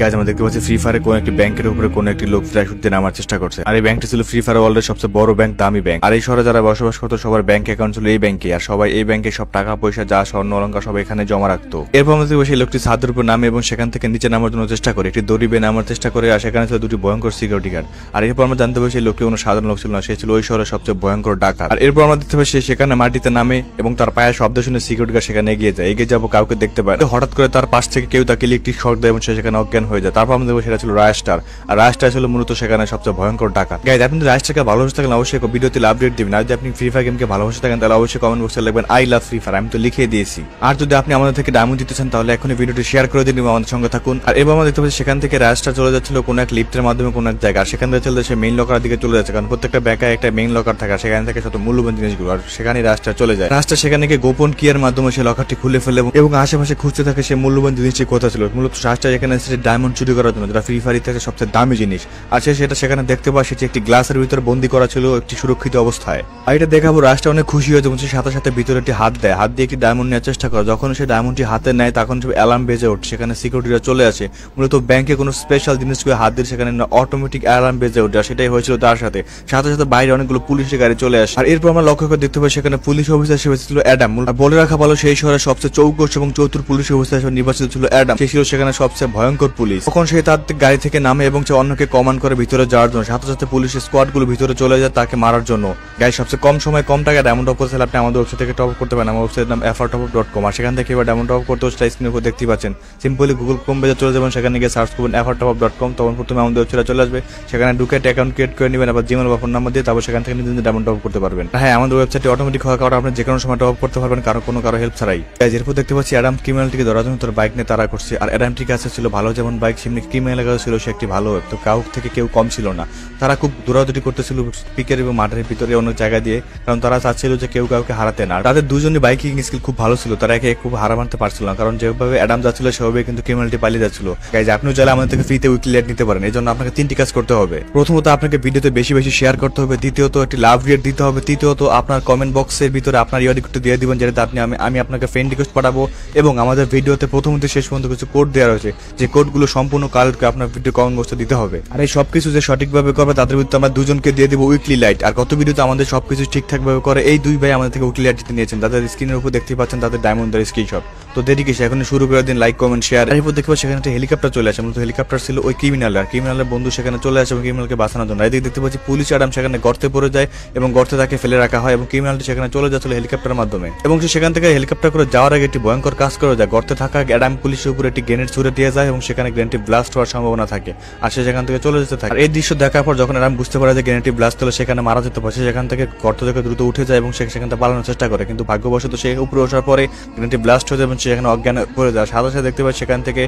Guys আমরা দেখতে পাচ্ছি ফ্রি ফায়ারে কোন একটি ব্যাংকের উপরে কোন একটি লোক প্যারাশুট দিয়ে নামার চেষ্টা করছে। আর এই ব্যাংকটি ছিল ফ্রি ফায়ার ওয়ার্ল্ডের সবচেয়ে বড় ব্যাংক, দামি ব্যাংক। আর এই শহরে যারা বসবাস করতো সবার ব্যাংক অ্যাকাউন্ট ছিল এই ব্যাংকে, আর সবাই এই ব্যাংকে সব টাকা পয়সা যা স্বর্ণ অলংকার সব এখানে জমা রাখতো। এরপর আমাদের সেই লোকটি ছাদের উপর নামে এবং সেখান থেকে নিচে নামার জন্য চেষ্টা করে, একটি দড়ি বেয়ে নামার চেষ্টা করে। আর সেখানে ছিল দুটি ভয়ঙ্কর সিকিউরিটি গার্ড। আর এরপর আমরা জানতে পারি সেই লোকটি কোনো সাধারণ লোক ছিল না, সে ছিল ওই শহরের সবচেয়ে ভয়ঙ্কর ডাকাত। আর এরপর আমরা দেখতে পাই সে সেখানে মাটিতে নামে এবং তার পায়ের শব্দ শুনে সিকিউরিটি গার্ড সেখানে এগিয়ে যায়। এগিয়ে যাবো কাউকে দেখতে পায়, হঠাৎ করে তার পাশ থেকে কেউ তাকে ইলেকট্রিক শক দেয় এবং সে সেখানে অজ্ঞান হয়ে যায়। তারপর আমরা দেখবো সেটা ছিল রায়স্টার। আর রায়স্টার ছিল মূলত সেখানে সবচেয়ে ভয়ঙ্কর ডাকাত। গাইজ আপনি রায়স্টারকে ভালোবাসে থাকেন অবশ্যই ভিডিওতে আপডেট দিবেন। আর যদি আপনি ফ্রি ফায়ার গেমকে ভালোবাসে থাকেন তাহলে অবশ্যই কমেন্ট বক্সে লিখবেন আই লাভ ফ্রি ফায়ার, আমি তো লিখে দিয়েছি। আর যদি আপনি আমাদের থেকে ডায়মন্ড দিতে চান তাহলে এখনই ভিডিওটি শেয়ার করে দিন এবং আমাদের সঙ্গে থাকুন। আর এবার আমরা দেখতে পাচ্ছি সেখান থেকে রায়স্টার চলে যাচ্ছিল কোনো এক লিফটের মাধ্যমে কোনো এক জায়গা, আর সেখান থেকে চলে সে মেইন লকারের দিকে চলে যাচ্ছে, কারণ প্রত্যেকটা ব্যাংকে একটা মেইন লকার থাকে, সেখান থেকে শত মূল্যবান জিনিসগুলো। আর সেখানে রায়স্টার চলে যায়। রায়স্টার সেখানে গিয়ে গোপন কিয়ের মাধ্যমে সে লকারটি খুলে ফেলে এবং আশেপাশে খুঁজতে থাকে সে মূল্যবান জিনিসটি কোথা ছিল। মূলত রায়স্টার এখানে এসেছে ডায়মন্ড চুরি করার জন্য, যেটা ফ্রি ফায়ার থেকে সবচেয়ে দামি জিনিস। আর সে সেটা সেখানে দেখতে পায় সেটি একটি গ্লাসের ভিতরে বন্দি করা ছিল একটি সুরক্ষিত অবস্থায়। আর এটা দেখাবো রায়স্টার অনেক খুশি হয়ে যখন সে সাথে সাথে ভিতরে একটি হাত দেয়, হাত দিয়ে একটি ডায়মন্ড নেওয়ার চেষ্টা করে। যখন সে ডায়মন্ডটি হাতে নেয় তখন সে অ্যালার্ম বেজে ওঠে, সেখানে সিকিউরিটিরা চলে আসে। মূলত ব্যাংকে কোনো স্পেশাল জিনিসকে হাত দিয়ে সেখানে অটোমেটিক অ্যালার্ম বেজে ওঠে, আর সেটাই হয়েছিল তার সাথে। সাথে সাথে বাইরে অনেকগুলো পুলিশের গাড়ি চলে আসে। আর এরপর আমরা লক্ষ্য করে দেখতে পাই সেখানে পুলিশ অফিসার হিসেবে ছিল অ্যাডাম। বলে রাখা ভালো সেই শহরের সবচেয়ে চৌকস এবং চতুর পুলিশ অফিসার হিসেবে নির্বাচিত ছিল অ্যাডাম। সে ছিল সেখানে সবচেয়ে ভয়ঙ্কর পুলিশ। তখন সে তার গাড়ি থেকে নামে এবং সে অন্যকে কমান্ড করে ভিতরে যাওয়ার জন্য। সাথে সাথে পুলিশের স্কোয়াড গুলো ভিতরে চলে যায় তাকে মারার জন্য। গাইজ সবচেয়ে কম সময় কম টাকা ডায়মন্ড টপ করতে আপনি আমাদের ওয়েবসাইট থেকে টপ করতে পারেন। আমার ওয়েবসাইটের নাম FRTOP.com। আর সেখান থেকে এবার ডায়মন্ড টপ করতে হচ্ছে স্ক্রিনের উপর দেখতে পাচ্ছেন। সিম্পলি গুগল ক্রোম পেজে চলে যাবেন, সেখানে গিয়ে সার্চ করবেন FRTOP.com। তখন প্রথমে আমাদের ওয়েবসাইটে চলে আসবে, সেখানে ঢুকে একটা অ্যাকাউন্ট ক্রিয়েট করে নেবেন, আবার জিমেল বা ফোন নাম্বার দিয়ে তারপর সেখান থেকে নিজে ডায়মন্ড টপ করতে পারবেন। হ্যাঁ, আমাদের ওয়েবসাইটে অটোমেটিক হওয়ার কারণে আপনি যে কোনো সময় টপ করতে পারবেন কারো হেল্প ছাড়াই। গাইজ এরপর দেখতে পাচ্ছি অ্যাডাম ক্রিমিনালটিকে ধরার জন্য তার বাইক নিয়ে তাড়া করছে। আর অ্যাডামটির কাছে ছিল ভালো যেমন বাইক, সেমনি ক্রিমিনালের কাছে ছিল সে একটি ভালো ওয়েব। তো কাউ থেকে কেউ কম ছিল না, তারা খুব দৌড়াদৌড়ি করতেছিল পিকের এবং মাঠের ভিতরে অন্য জায়গা দিয়ে, কারণ তারা চাচ্ছিল যে কেউ কাউকে হারাতে না। তাদের দুজনই বাইকিং স্কিল খুব ভালো ছিল, তারা একে খুব হারা মানতে পারছিল না, কারণ যেভাবে অ্যাডাম যাচ্ছিল সেভাবে কিন্তু ক্রিমিনালটি পালিয়ে যাচ্ছিল। গাইজ আপনিও চাইলে আমাদের থেকে ফ্রিতে উইকলি রেট নিতে পারেন। এই জন্য আপনাকে 3টি কাজ করতে হবে। প্রথমত আপনাকে ভিডিওতে বেশি বেশি শেয়ার করতে হবে, দ্বিতীয়ত একটি লাভ রেট দিতে হবে, তৃতীয়ত আপনার কমেন্ট বক্সের ভিতরে আপনার ইয়ার রিকোয়েস্ট দিয়ে দিবেন, যেটাতে আমি আপনাকে ফ্রেন্ড রিকোয়েস্ট পাঠাবো। এবং আমাদের ভিডিওতে প্রথম থেকে শেষ পর্যন্ত কিছু কোড দেওয়া রয়েছে, যে কোডগুলো সম্পূর্ণ কালেক্ট আপনার ভিডিও কমেন্ট বক্সে দিতে হবে। আর এই সবকিছু যে সঠিকভাবে করবে তাদের ভিতরে আমরা দুজনকে দিয়ে দিব উইকলি লাইট। আর গত ভিডিওতে আমাদের সবকিছু ঠিকঠাক ভাবে করে এই দুই ভাই আমাদের থেকে উইকলি লাইট দিতে নিয়েছেন, তাদের স্ক্রিনের উপর দেখতে পাচ্ছেন তাদের ডায়মন্ডের স্ক্রিনশট। তো দেরি কিসে, এখন শুরু করে দিন, লাইক কমেন্ট শেয়ার। এরপর দেখতে পাচ্ছি সেখানে একটা হেলিকপ্টার চলে আসে। মূলত হেলিকপ্টার ছিল ওই ক্রিমিনাল, আর ক্রিমিনালের বন্ধু সেখানে চলে আসে এবং ক্রিমিনালকে বাঁচানোর জন্য। এদিকে দেখতে পাচ্ছি পুলিশ অ্যাডাম সেখানে গর্তে পড়ে যায় এবং গর্তে তাকে ফেলে রাখা হয় এবং ক্রিমিনালটি সেখানে চলে যাচ্ছিল হেলিকপ্টারের মাধ্যমে। এবং সে সেখান থেকে হেলিকপ্টার করে যাওয়ার আগে একটি ভয়ঙ্কর কাজ করে যায়, গর্তে থাকা অ্যাডাম পুলিশের উপরে একটি গ্রেনেড ছুড়ে দিয়ে যায় এবং সেখানে গ্রেনেডটি ব্লাস্ট হওয়ার সম্ভাবনা থাকে। আর সে সেখান থেকে চলে যেতে থাকে। আর এই দৃশ্য দেখার পর যখন অ্যাডাম বুঝতে পারে যে গ্রেনেডটি ব্লাস্ট হলে সেখানে মারা যেতে পারে, সে সেখান থেকে গর্ত থেকে দ্রুত উঠে যায় এবং সে সেখান থেকে পালানোর চেষ্টা করে। কিন্তু ভাগ্যবশত সে উপরে ওঠার পরে গ্রেনেডটি ব্লাস্ট হয়ে যায় এবং সে সেখানে অজ্ঞান পড়ে যায়। সাথে সাথে দেখতে পাই সেখান থেকে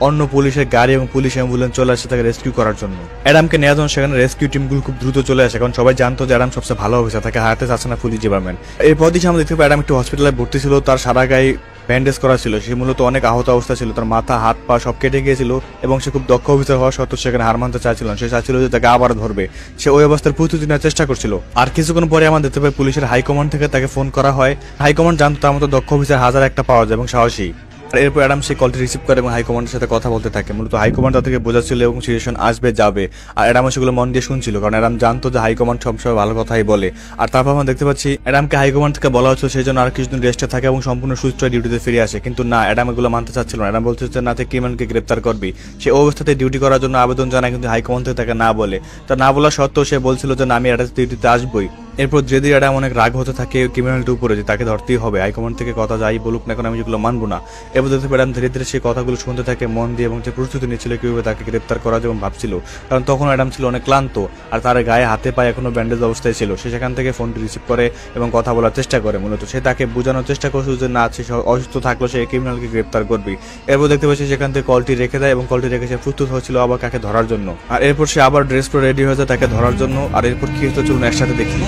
অন্য পুলিশের গাড়ি এবং পুলিশ অ্যাম্বুলেন্স চলে আসে তাকে রেস্কিউ করার জন্য। অ্যাডামকে নেওয়ার জন্য সেখানে রেস্কিউ টিমগুলো খুব দ্রুত চলে আসে, কারণ সবাই জানতো যে অ্যাডাম সবচেয়ে ভালো অফিসার, তাকে হারাতে চাচ্ছে না পুলিশ ডিপার্টমেন্ট। এরপর দিকে আমরা দেখতে পাই অ্যাডাম একটু হসপিটালে ভর্তি ছিল, তার সারা গায়ে ব্যান্ডেজ করা ছিল। সে মূলত অনেক আহত অবস্থা ছিল, তার মাথা হাত পা সব কেটে গিয়েছিল এবং সে খুব দক্ষ অফিসার হওয়া সত্ত্বেও সেখানে হার মানতে চাইছিল না। সে চাইছিল যে তাকে আবার ধরবে, সে ওই অবস্থার প্রস্তুতি নেওয়ার চেষ্টা করছিল। আর কিছুক্ষণ পরে আমরা দেখতে পাই পুলিশের হাইকমান্ড থেকে তাকে ফোন করা হয়। হাইকমান্ড জানতো তার মতো দক্ষ অফিসার হাজার একটা পাওয়া যায় এবং সাহসী। আর এরপর অ্যাডাম সেই কলটি রিসিভ করে এবং হাইকমান্ডের সাথে কথা বলতে থাকে। মূলত হাইকমান্ড তাদেরকে বোঝাচ্ছিল এবং সিচুয়েশন আসবে যাবে, আর অ্যাডামও সেগুলো মন দিয়ে শুনছিল, কারণ অ্যাডাম জানতো যে হাইকমান্ড সবসময় ভালো কথাই বলে। আর তারপর আমরা দেখতে পাচ্ছি অ্যাডামকে হাইকমান্ড থেকে বলা হচ্ছে সেই জন্য আর কিছুদিন রেস্টে থাকে এবং সম্পূর্ণ সুস্থ ডিউটিতে ফিরে আসে। কিন্তু না, অ্যাডাম এগুলো মানতে চাচ্ছিল না। অ্যাডাম বলছে যে না, তুই ক্রিমিনালকে গ্রেপ্তার করবি। সে অবস্থাতে ডিউটি করার জন্য আবেদন জানায়, কিন্তু হাইকমান্ড থেকে তাকে না বলে। তা না বলা সত্ত্বেও সে বলছিল যে না, আমি অ্যাডাম ডিউটিতে আসবই। এরপর যেদিন অ্যাডাম অনেক রাগ হতে থাকে ক্রিমিনালটির উপরে যে তাকে ধরতেই হবে, হাইকমান্ড থেকে কথা যাই বলুক না, এখন আমি যেগুলো মানবো না। এরপর দেখতে অ্যাডাম ধীরে ধীরে সেই কথাগুলো শুনতে থাকে মন দিয়ে এবং যে প্রস্তুতি নিচ্ছিল কিভাবে তাকে গ্রেপ্তার করা যেমন ভাবছিল, কারণ তখন অ্যাডাম ছিল অনেক ক্লান্ত আর তার গায়ে হাতে পায়ে এখনো ব্যান্ডেজ অবস্থায় ছিল। সে সেখান থেকে ফোনটি রিসিভ করে এবং কথা বলার চেষ্টা করে। মূলত সে তাকে বোঝানোর চেষ্টা করছিল যে না, সে অসুস্থ থাকলো সে ক্রিমিনালকে গ্রেপ্তার করবি। এরপর দেখতে পাচ্ছি সেখান থেকে কলটি রেখে দেয় এবং কলটি রেখে সে প্রস্তুত হচ্ছিল আবার কাকে ধরার জন্য। আর এরপর সে আবার ড্রেস পরে রেডি হয়ে যায় তাকে ধরার জন্য। আর এরপর কি হতো চলুন একসাথে দেখি।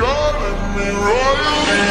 Calling me royalty.